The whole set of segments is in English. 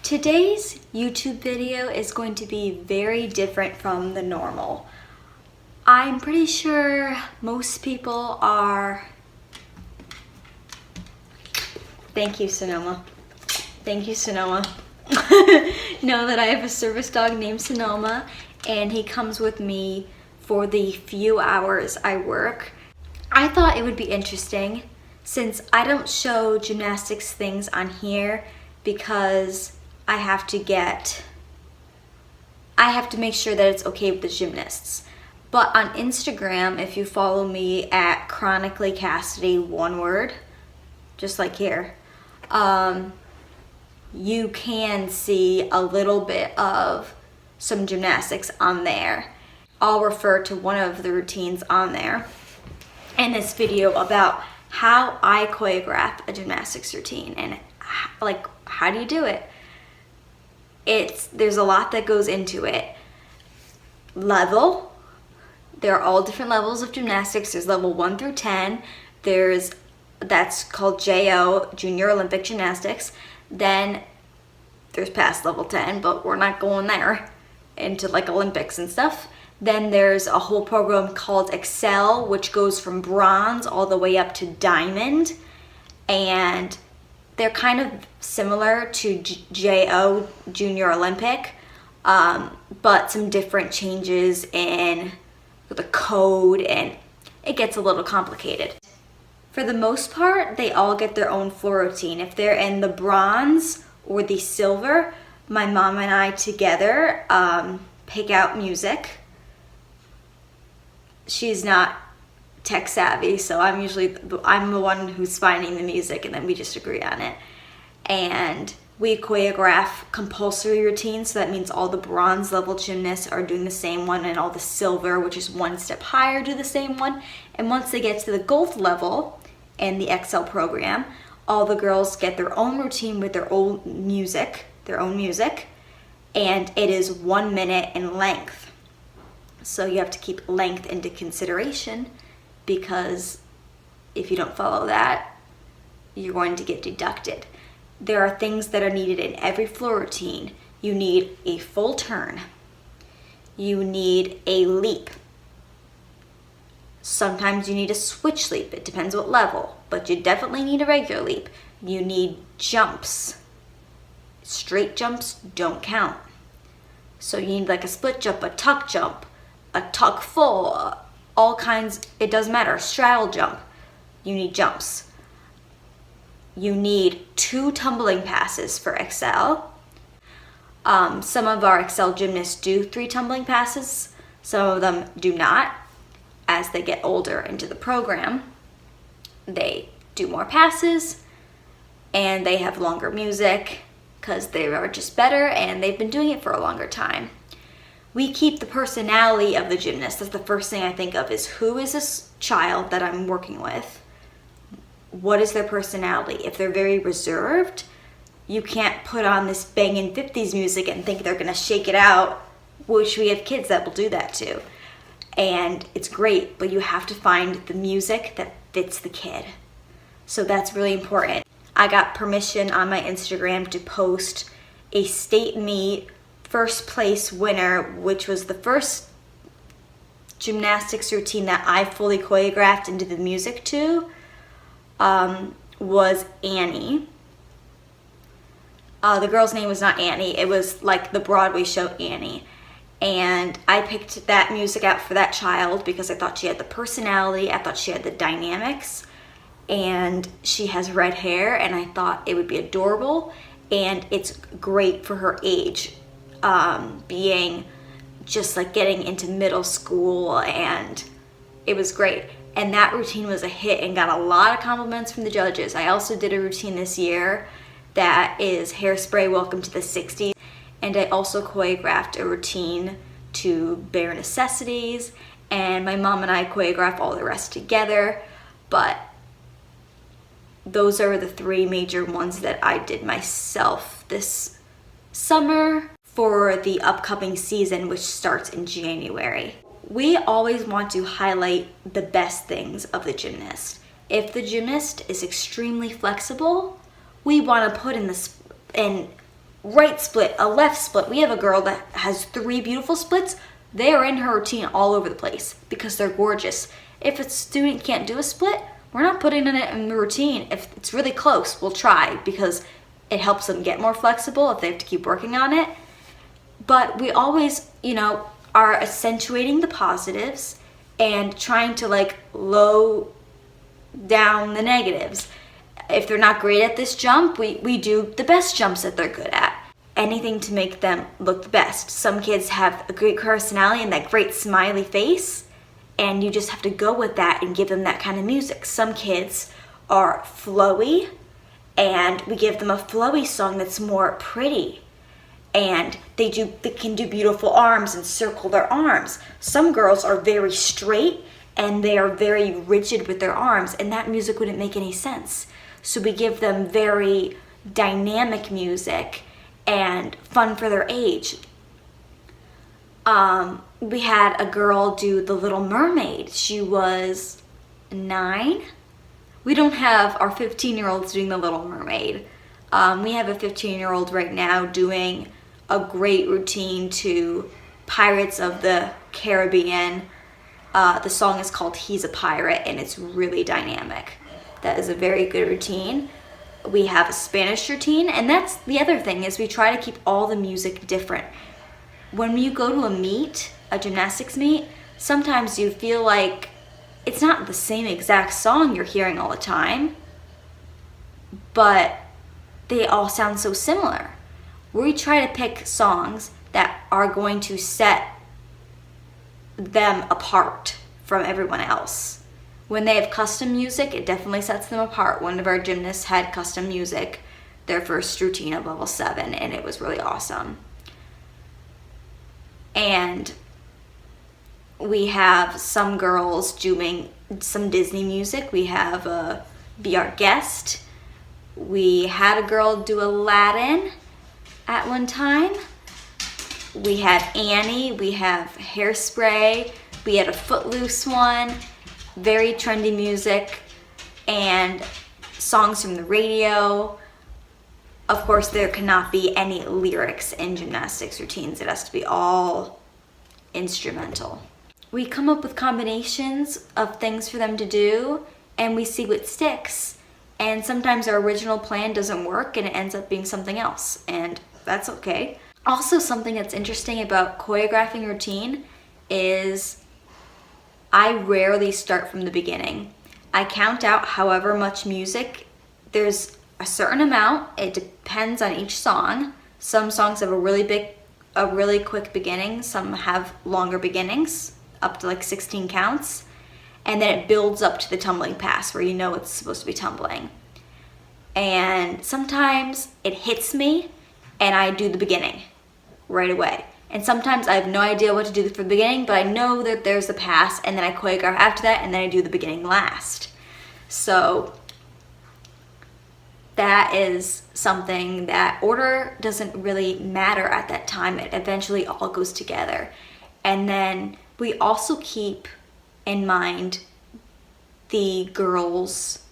Today's YouTube video is going to be very different from the normal. I'm pretty sure most people are... Thank you, Sonoma. Thank you, Sonoma. Know that I have a service dog named Sonoma, and he comes with me for the few hours I work. I thought it would be interesting since I don't show gymnastics things on here because I have to make sure that it's okay with the gymnasts. But on Instagram, if you follow me at Chronically Cassidy, one word, just like here, you can see a little bit of some gymnastics on there. I'll refer to one of the routines on there in this video about how I choreograph a gymnastics routine and like, how do you do it? There's a lot that goes into it. Level, there are all different levels of gymnastics. There's level 1 through 10. That's called JO, Junior Olympic Gymnastics. Then there's past level 10, but we're not going there into like Olympics and stuff. Then there's a whole program called Excel, which goes from bronze all the way up to diamond. And they're kind of similar to JO, Junior Olympic, but some different changes in the code, and it gets a little complicated. For the most part, they all get their own floor routine. If they're in the bronze or the silver, my mom and I together pick out music. She's not tech savvy, so I'm the one who's finding the music, and then we just agree on it. And we choreograph compulsory routines, so that means all the bronze level gymnasts are doing the same one, and all the silver, which is one step higher, do the same one. And once they get to the gold level in the Excel program, all the girls get their own routine with their own music, and it is 1 minute in length. So you have to keep length into consideration, because if you don't follow that, you're going to get deducted. There are things that are needed in every floor routine. You need a full turn. You need a leap. Sometimes you need a switch leap. It depends what level, but you definitely need a regular leap. You need jumps. Straight jumps don't count. So you need like a split jump, a tuck full, all kinds, it doesn't matter, straddle jump. You need jumps. You need 2 tumbling passes for Excel. Some of our Excel gymnasts do 3 tumbling passes. Some of them do not. As they get older into the program, they do more passes, and they have longer music because they are just better and they've been doing it for a longer time. We keep the personality of the gymnast. That's the first thing I think of, is who is this child that I'm working with? What is their personality? If they're very reserved, you can't put on this banging 50s music and think they're gonna shake it out, which we have kids that will do that too. And it's great, but you have to find the music that fits the kid. So that's really important. I got permission on my Instagram to post a state meet first place winner, which was the first gymnastics routine that I fully choreographed into the music to, was Annie. The girl's name was not Annie, it was like the Broadway show Annie. And I picked that music out for that child because I thought she had the personality, I thought she had the dynamics, and she has red hair, and I thought it would be adorable, and it's great for her age. Being just like getting into middle school, and it was great. And that routine was a hit and got a lot of compliments from the judges. I also did a routine this year that is Hairspray Welcome to the 60s, and I also choreographed a routine to Bare Necessities, and my mom and I choreographed all the rest together. But those are the 3 major ones that I did myself this summer for the upcoming season, which starts in January. We always want to highlight the best things of the gymnast. If the gymnast is extremely flexible, we want to put in right split, a left split. We have a girl that has 3 beautiful splits. They are in her routine all over the place because they're gorgeous. If a student can't do a split, we're not putting it in the routine. If it's really close, we'll try because it helps them get more flexible if they have to keep working on it. But we always, are accentuating the positives and trying to like low down the negatives. If they're not great at this jump, we do the best jumps that they're good at. Anything to make them look the best. Some kids have a great personality and that great smiley face, and you just have to go with that and give them that kind of music. Some kids are flowy, and we give them a flowy song that's more pretty. And they can do beautiful arms and circle their arms. Some girls are very straight and they are very rigid with their arms, and that music wouldn't make any sense. So we give them very dynamic music and fun for their age. We had a girl do The Little Mermaid. She was 9. We don't have our 15-year-olds doing The Little Mermaid. We have a 15-year-old right now doing a great routine to Pirates of the Caribbean. The song is called He's a Pirate, and it's really dynamic. That is a very good routine. We have a Spanish routine, and that's the other thing, is we try to keep all the music different. When you go to a meet, a gymnastics meet, sometimes you feel like it's not the same exact song you're hearing all the time, but they all sound so similar. We try to pick songs that are going to set them apart from everyone else. When they have custom music, it definitely sets them apart. One of our gymnasts had custom music, their first routine of level 7, and it was really awesome. And we have some girls doing some Disney music. We have Be Our Guest. We had a girl do Aladdin at one time. We have Annie. We have Hairspray. We had a Footloose one. Very trendy music and songs from the radio. Of course, there cannot be any lyrics in gymnastics routines. It has to be all instrumental. We come up with combinations of things for them to do, and we see what sticks. And sometimes our original plan doesn't work and it ends up being something else, and that's okay. Also, something that's interesting about choreographing routine is I rarely start from the beginning. I count out however much music. There's a certain amount. It depends on each song. Some songs have a really quick beginning. Some have longer beginnings, up to like 16 counts. And then it builds up to the tumbling pass where you know it's supposed to be tumbling. And sometimes it hits me and I do the beginning right away. And sometimes I have no idea what to do for the beginning, but I know that there's the pass, and then I choreograph after that, and then I do the beginning last. So that is something that order doesn't really matter at that time. It eventually all goes together. And then we also keep in mind the girls'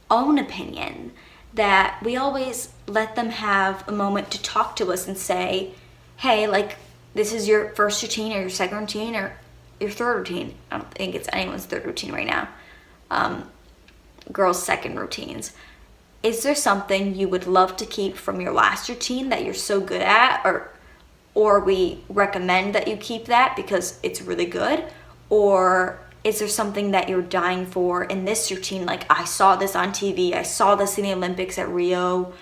own opinion, that we always let them have a moment to talk to us and say, hey, like, this is your first routine or your second routine or your third routine. I don't think it's anyone's third routine right now. Girls' second routines. Is there something you would love to keep from your last routine that you're so good at, or we recommend that you keep that because it's really good? Or is there something that you're dying for in this routine? Like, I saw this on TV, I saw this in the Olympics at Rio,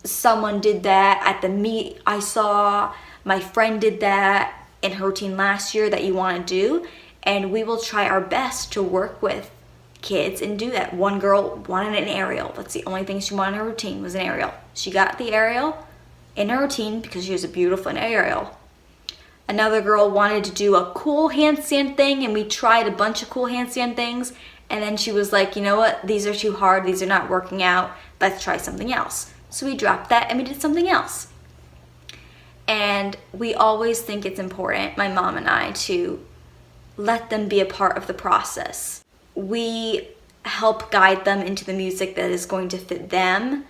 someone did that at the meet I saw, my friend did that in her routine last year that you want to do. And we will try our best to work with kids and do that. One girl wanted an aerial. That's the only thing she wanted in her routine, was an aerial. She got the aerial in her routine because she was a beautiful aerial. Another girl wanted to do a cool handstand thing, and we tried a bunch of cool handstand things, and then she was like, you know what, these are too hard, these are not working out, let's try something else. So we dropped that and we did something else. And we always think it's important, my mom and I, to let them be a part of the process. We help guide them into the music that is going to fit them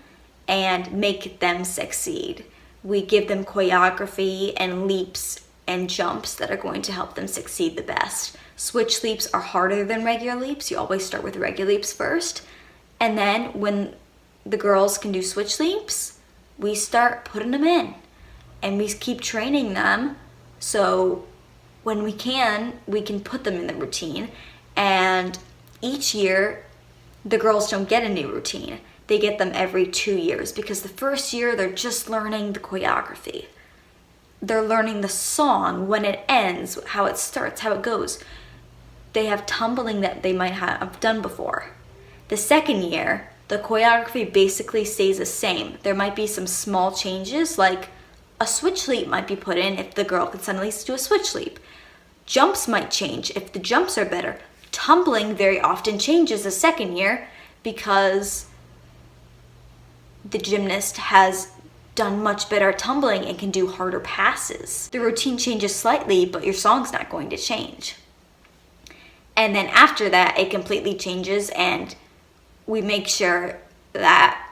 and make them succeed. we give them choreography and leaps and jumps that are going to help them succeed the best. Switch leaps are harder than regular leaps. You always start with regular leaps first. And then when the girls can do switch leaps, we start putting them in. And we keep training them so when we can put them in the routine. And each year, the girls don't get a new routine. They get them every 2 years because the first year they're just learning the choreography. They're learning the song, when it ends, how it starts, how it goes. They have tumbling that they might have done before. The second year, the choreography basically stays the same. There might be some small changes, like a switch leap might be put in if the girl can suddenly do a switch leap. Jumps might change if the jumps are better. Tumbling very often changes the second year because the gymnast has done much better at tumbling and can do harder passes. The routine changes slightly, but your song's not going to change. And then after that, it completely changes, and we make sure that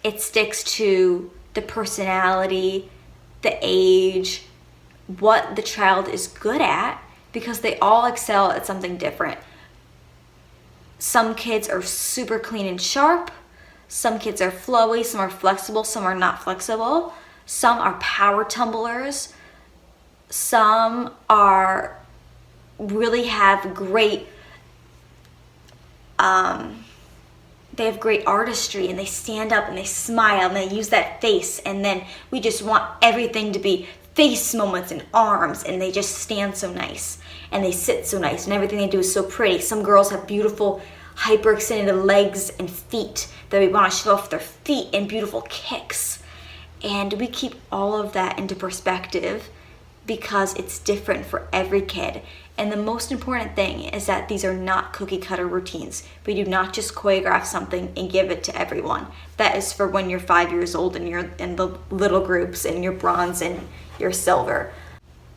it sticks to the personality, the age, what the child is good at, because they all excel at something different. Some kids are super clean and sharp. Some kids are flowy, some are flexible, some are not flexible. Some are power tumblers. Some are really have great, they have great artistry, and they stand up and they smile and they use that face, and then we just want everything to be face moments and arms, and they just stand so nice and they sit so nice and everything they do is so pretty. Some girls have beautiful hyperextended legs and feet that we want to show off their feet and beautiful kicks, and we keep all of that into perspective because it's different for every kid. And the most important thing is that these are not cookie cutter routines. We do not just choreograph something and give it to everyone. That is for when you're 5 years old and you're in the little groups and you're bronze and you're silver.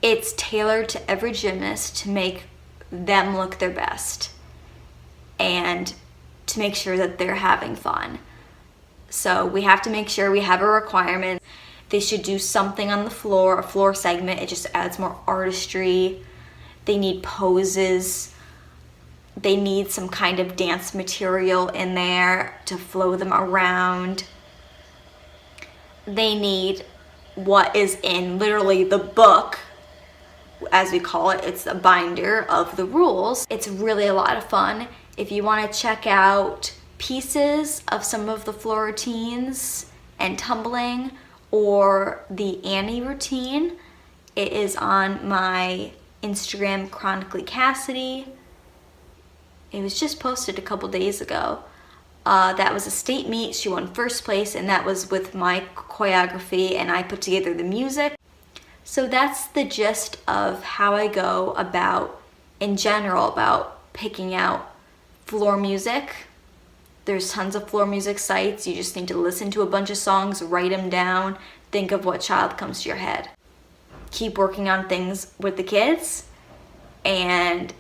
It's tailored to every gymnast to make them look their best and to make sure that they're having fun. So we have to make sure we have a requirement. They should do something on the floor, a floor segment. It just adds more artistry. They need poses. They need some kind of dance material in there to flow them around. They need what is in literally the book, as we call it. It's a binder of the rules. It's really a lot of fun. If you want to check out pieces of some of the floor routines and tumbling or the Annie routine, it is on my Instagram, Chronically Cassidy. It was just posted a couple days ago. That was a state meet. She won first place, and that was with my choreography, and I put together the music. So that's the gist of how I go about, in general, about picking out floor music. There's tons of floor music sites. You just need to listen to a bunch of songs, write them down, think of what child comes to your head. Keep working on things with the kids, and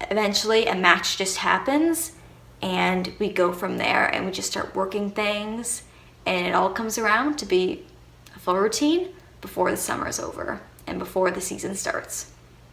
eventually a match just happens, and we go from there, and we just start working things, and it all comes around to be a full routine before the summer is over and before the season starts.